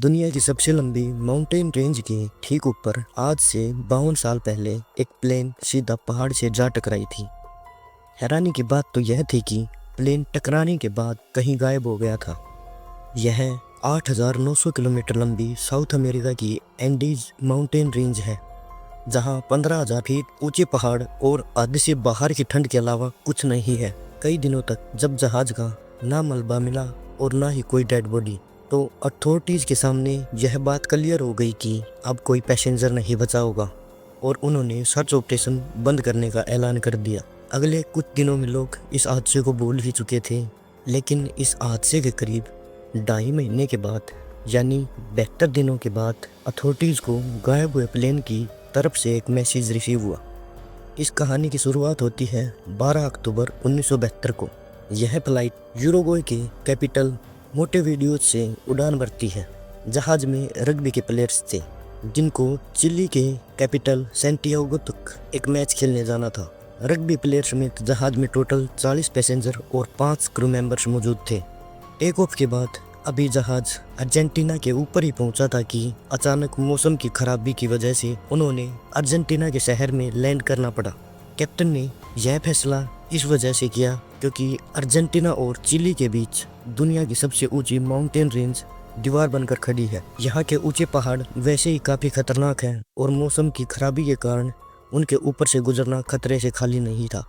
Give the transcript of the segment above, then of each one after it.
दुनिया की सबसे लंबी माउंटेन रेंज के ठीक ऊपर आज से 52 साल पहले एक प्लेन सीधा पहाड़ से जा टकराई थी। हैरानी की बात तो यह थी कि प्लेन टकराने के बाद कहीं गायब हो गया था। यह 8,900 किलोमीटर लंबी साउथ अमेरिका की एंडीज माउंटेन रेंज है, जहां 15,000 फीट ऊंचे पहाड़ और आधे से बाहर की ठंड के अलावा कुछ नहीं है। कई दिनों तक जब जहाज का ना मलबा मिला और ना ही कोई डेड बॉडी, तो अथॉरिटीज़ के सामने यह बात क्लियर हो गई कि अब कोई पैसेंजर नहीं बचा होगा और उन्होंने सर्च ऑपरेशन बंद करने का ऐलान कर दिया। अगले कुछ दिनों में लोग इस हादसे को भूल ही चुके थे, लेकिन इस हादसे के करीब 2.5 महीने के बाद यानी 72 दिनों के बाद अथॉरिटीज़ को गायब हुए प्लेन की तरफ से एक मैसेज रिसीव हुआ। इस कहानी की शुरुआत होती है 12 अक्टूबर 1972 को। यह फ्लाइट यूरुग्वे के कैपिटल मोंटेविडियो से उड़ान भरती है। जहाज में रग्बी के प्लेयर्स थे जिनको चिली के कैपिटल सैंटियागो तक एक मैच खेलने जाना था। रग्बी प्लेयर समेत जहाज में टोटल 40 पैसेंजर और 5 क्रू मेंबर्स मौजूद थे। टेक ऑफ के बाद अभी जहाज अर्जेंटीना के ऊपर ही पहुंचा था कि अचानक मौसम की खराबी की वजह से उन्होंने अर्जेंटीना के शहर में लैंड करना पड़ा। कैप्टन ने यह फैसला इस वजह से किया क्योंकि अर्जेंटीना और चिली के बीच दुनिया की सबसे ऊंची माउंटेन रेंज दीवार बनकर खड़ी है। यहाँ के ऊंचे पहाड़ वैसे ही काफ़ी खतरनाक हैं और मौसम की खराबी के कारण उनके ऊपर से गुजरना खतरे से खाली नहीं था।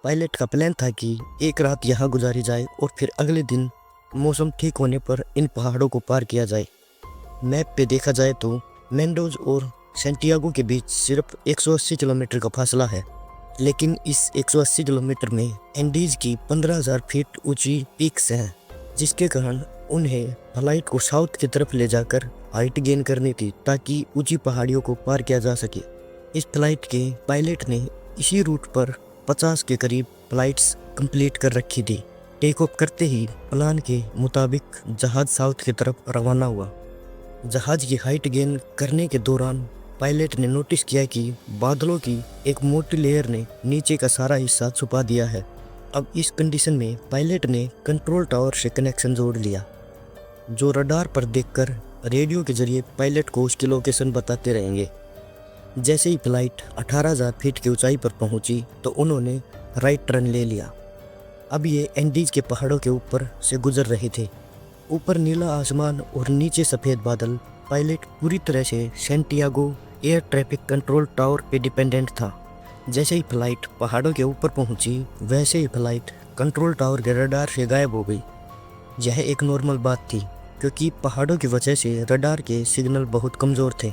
पायलट का प्लान था कि एक रात यहाँ गुजारी जाए और फिर अगले दिन मौसम ठीक होने पर इन पहाड़ों को पार किया जाए। मैप पे देखा जाए तो मेंडोज और सैंटियागो के बीच सिर्फ 180 किलोमीटर का फासला है, लेकिन इस 180 किलोमीटर में एंडीज की 15,000 फीट ऊंची पीक्स हैं, जिसके कारण उन्हें फ्लाइट को साउथ की तरफ ले जाकर हाइट गेन करनी थी ताकि ऊंची पहाड़ियों को पार किया जा सके। इस फ्लाइट के पायलट ने इसी रूट पर 50 के करीब फ्लाइट्स कंप्लीट कर रखी थी। टेक ऑफ करते ही प्लान के मुताबिक जहाज साउथ की तरफ रवाना हुआ। जहाज की हाइट गेन करने के दौरान पायलट ने नोटिस किया कि बादलों की एक मोटी लेयर ने नीचे का सारा हिस्सा छुपा दिया है। अब इस कंडीशन में पायलट ने कंट्रोल टावर से कनेक्शन जोड़ लिया, जो रडार पर देखकर रेडियो के जरिए पायलट को उसकी लोकेशन बताते रहेंगे। जैसे ही फ्लाइट 18,000 फीट की ऊंचाई पर पहुंची तो उन्होंने राइट टर्न ले लिया। अब ये एंडीज के पहाड़ों के ऊपर से गुजर रहे थे। ऊपर नीला आसमान और नीचे सफ़ेद बादल। पायलट पूरी तरह से Santiago air traffic control tower पे डिपेंडेंट था। जैसे ही फ्लाइट पहाड़ों के ऊपर पहुंची, वैसे ही फ्लाइट कंट्रोल टावर के रडार से गायब हो गई। यह एक नॉर्मल बात थी क्योंकि पहाड़ों की वजह से रडार के सिग्नल बहुत कमज़ोर थे।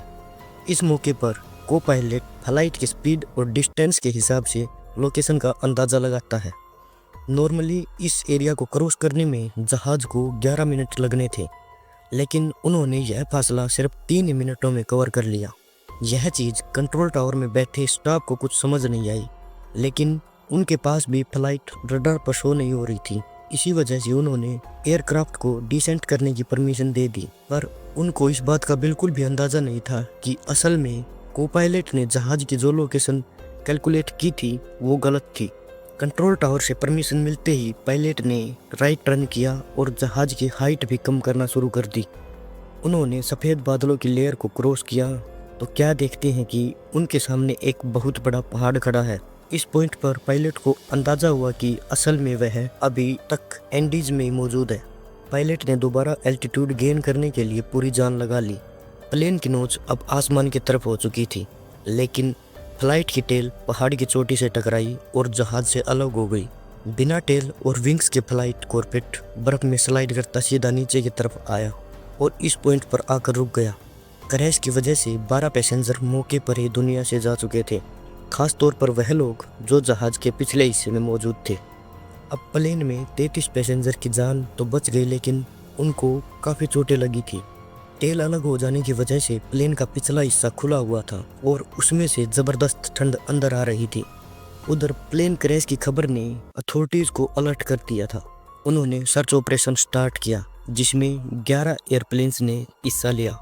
इस मौके पर को पायलट फ्लाइट की स्पीड और डिस्टेंस के हिसाब से लोकेशन का अंदाज़ा लगाता है। नॉर्मली इस एरिया को क्रॉस करने में जहाज़ को 11 मिनट लगने थे, लेकिन उन्होंने यह फासला सिर्फ 3 मिनटों में कवर कर लिया। यह चीज़ कंट्रोल टावर में बैठे स्टाफ को कुछ समझ नहीं आई, लेकिन उनके पास भी फ्लाइट रडार पर शो नहीं हो रही थी। इसी वजह से उन्होंने एयरक्राफ्ट को डिसेंट करने की परमिशन दे दी, पर उनको इस बात का बिल्कुल भी अंदाज़ा नहीं था कि असल में को पायलट ने जहाज़ की जो लोकेशन कैलकुलेट की थी वो गलत थी। कंट्रोल टावर से परमिशन मिलते ही पायलट ने राइट टर्न किया और जहाज़ की हाइट भी कम करना शुरू कर दी। उन्होंने सफ़ेद बादलों की लेयर को क्रॉस किया तो क्या देखते हैं कि उनके सामने एक बहुत बड़ा पहाड़ खड़ा है। इस पॉइंट पर पायलट को अंदाज़ा हुआ कि असल में वह अभी तक एंडीज में ही मौजूद है। पायलट ने दोबारा एल्टीट्यूड गेन करने के लिए पूरी जान लगा ली। प्लेन की नोच अब आसमान की तरफ हो चुकी थी, लेकिन फ्लाइट की टेल पहाड़ की चोटी से टकराई और जहाज से अलग हो गई। बिना टेल और विंग्स के फ्लाइट कॉर्पेट बर्फ में स्लाइड करता सीधा नीचे की तरफ आया और इस पॉइंट पर आकर रुक गया। क्रैश की वजह से 12 पैसेंजर मौके पर ही दुनिया से जा चुके थे, खास तौर पर वह लोग जो जहाज के पिछले हिस्से में मौजूद थे। अब प्लेन में 33 पैसेंजर की जान तो बच गई, लेकिन उनको काफ़ी चोटें लगी थी। टेल अलग हो जाने की वजह से प्लेन का पिछला हिस्सा खुला हुआ था और उसमें से ज़बरदस्त ठंड अंदर आ रही थी। उधर प्लेन क्रैश की खबर ने अथॉरिटीज़ को अलर्ट कर दिया था। उन्होंने सर्च ऑपरेशन स्टार्ट किया, जिसमें 11 एयरप्लेन्स ने हिस्सा लिया।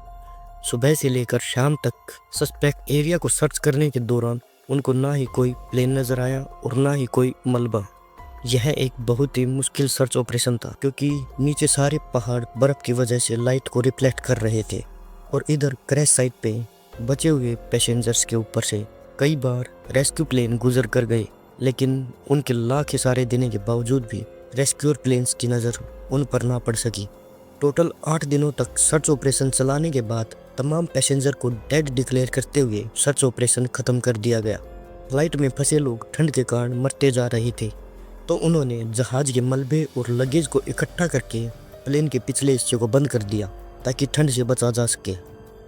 सुबह से लेकर शाम तक सस्पेक्ट एरिया को सर्च करने के दौरान उनको ना ही कोई प्लेन नज़र आया और ना ही कोई मलबा। यह एक बहुत ही मुश्किल सर्च ऑपरेशन था, क्योंकि नीचे सारे पहाड़ बर्फ की वजह से लाइट को रिफ्लेक्ट कर रहे थे और इधर क्रैश साइट पे बचे हुए पैसेंजर्स के ऊपर से कई बार रेस्क्यू प्लेन गुजर कर गए, लेकिन उनके लाख इशारे देने के बावजूद भी रेस्क्यूअर प्लेन्स की नज़र उन पर ना पड़ सकी। टोटल 8 दिनों तक सर्च ऑपरेशन चलाने के बाद तमाम पैसेंजर को डेड डिक्लेयर करते हुए सर्च ऑपरेशन खत्म कर दिया गया। फ्लाइट में फंसे लोग ठंड के कारण मरते जा रहे थे, तो उन्होंने जहाज के मलबे और लगेज को इकट्ठा करके प्लेन के पिछले हिस्से को बंद कर दिया ताकि ठंड से बचा जा सके।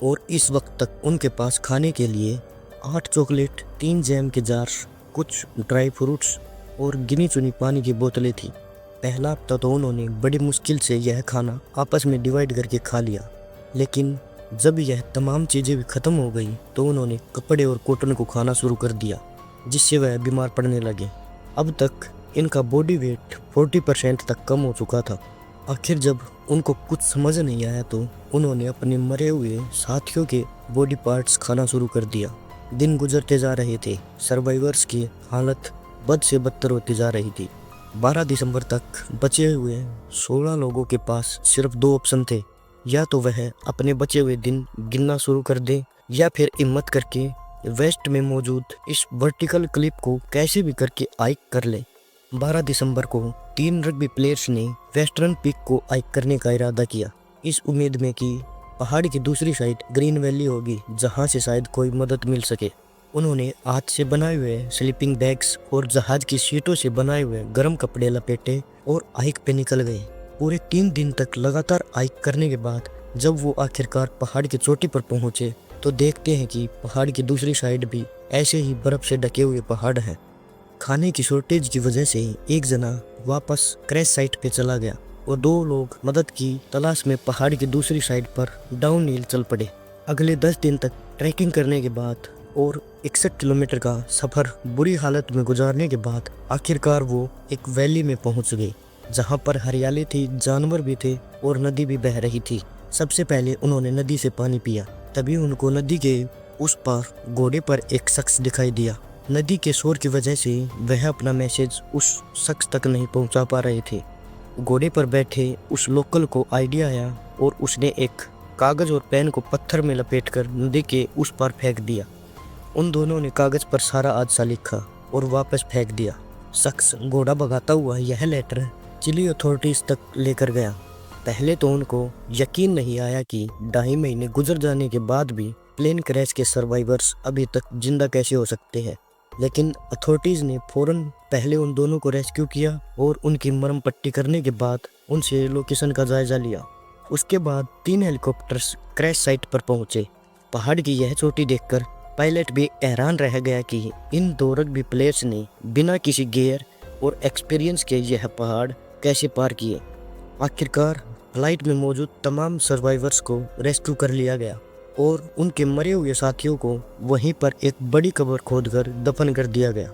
और इस वक्त तक उनके पास खाने के लिए 8 चॉकलेट, 3 जैम के जार, कुछ ड्राई फ्रूट्स और गिनी चुनी पानी की बोतलें थी। पहला हफ्ता तो उन्होंने बड़ी मुश्किल से यह खाना आपस में डिवाइड करके खा लिया, लेकिन जब यह तमाम चीज़ें भी ख़त्म हो गई तो उन्होंने कपड़े और कॉटन को खाना शुरू कर दिया, जिससे वह बीमार पड़ने लगे। अब तक इनका बॉडी वेट 40% तक कम हो चुका था। आखिर जब उनको कुछ समझ नहीं आया तो उन्होंने अपने मरे हुए साथियों के बॉडी पार्ट्स खाना शुरू कर दिया। दिन गुजरते जा रहे थे, सर्वाइवर्स की हालत बद से बदतर होती जा रही थी। 12 दिसंबर तक बचे हुए 16 लोगों के पास सिर्फ 2 ऑप्शन थे, या तो वह अपने बचे हुए दिन गिनना शुरू कर दे या फिर हिम्मत करके वेस्ट में मौजूद इस वर्टिकल क्लिप को कैसे भी करके हाइक कर ले। 12 दिसंबर को 3 रग्बी प्लेयर्स ने वेस्टर्न पीक को हाइक करने का इरादा किया, इस उम्मीद में कि पहाड़ की दूसरी साइड ग्रीन वैली होगी जहां से शायद कोई मदद मिल सके। उन्होंने हाथ से बनाए हुए स्लीपिंग बैग्स और जहाज की सीटों से बनाए हुए गर्म कपड़े लपेटे और हाइक पे निकल गए। पूरे 3 दिन तक लगातार हाइक करने के बाद जब वो आखिरकार पहाड़ की चोटी पर पहुंचे तो देखते हैं कि पहाड़ की दूसरी साइड भी ऐसे ही बर्फ से ढके हुए पहाड़ हैं। खाने की शॉर्टेज की वजह से एक जना वापस क्रैश साइट पे चला गया और 2 लोग मदद की तलाश में पहाड़ की दूसरी साइड पर डाउन हिल चल पड़े। अगले 10 दिन तक ट्रैकिंग करने के बाद और 61 किलोमीटर का सफ़र बुरी हालत में गुजारने के बाद आखिरकार वो एक वैली में पहुंच गए, जहां पर हरियाली थी, जानवर भी थे और नदी भी बह रही थी। सबसे पहले उन्होंने नदी से पानी पिया, तभी उनको नदी के उस पार घोड़े पर एक शख्स दिखाई दिया। नदी के शोर की वजह से वह अपना मैसेज उस शख्स तक नहीं पहुंचा पा रहे थे। घोड़े पर बैठे उस लोकल को आइडिया आया और उसने एक कागज़ और पेन को पत्थर में लपेटकर नदी के उस पार फेंक दिया। उन दोनों ने कागज़ पर सारा हादसा लिखा और वापस फेंक दिया। शख्स घोड़ा भगाता हुआ यह लेटर चिली अथॉरिटीज़ तक लेकर गया। पहले तो उनको यकीन नहीं आया कि 2.5 महीने गुजर जाने के बाद भी प्लेन क्रैश के सर्वाइवर्स अभी तक जिंदा कैसे हो सकते हैं, लेकिन अथॉरिटीज़ ने फौरन पहले उन दोनों को रेस्क्यू किया और उनकी मरहम पट्टी करने के बाद उनसे लोकेशन का जायज़ा लिया। उसके बाद 3 हेलीकॉप्टर्स क्रैश साइट पर पहुंचे। पहाड़ की यह चोटी देखकर पायलट भी हैरान रह गया कि इन 2 रग्बी प्लेयर्स ने बिना किसी गियर और एक्सपीरियंस के यह पहाड़ कैसे पार किए। आखिरकार फ्लाइट में मौजूद तमाम सर्वाइवर्स को रेस्क्यू कर लिया गया और उनके मरे हुए साथियों को वहीं पर एक बड़ी कब्र खोदकर दफन कर दिया गया।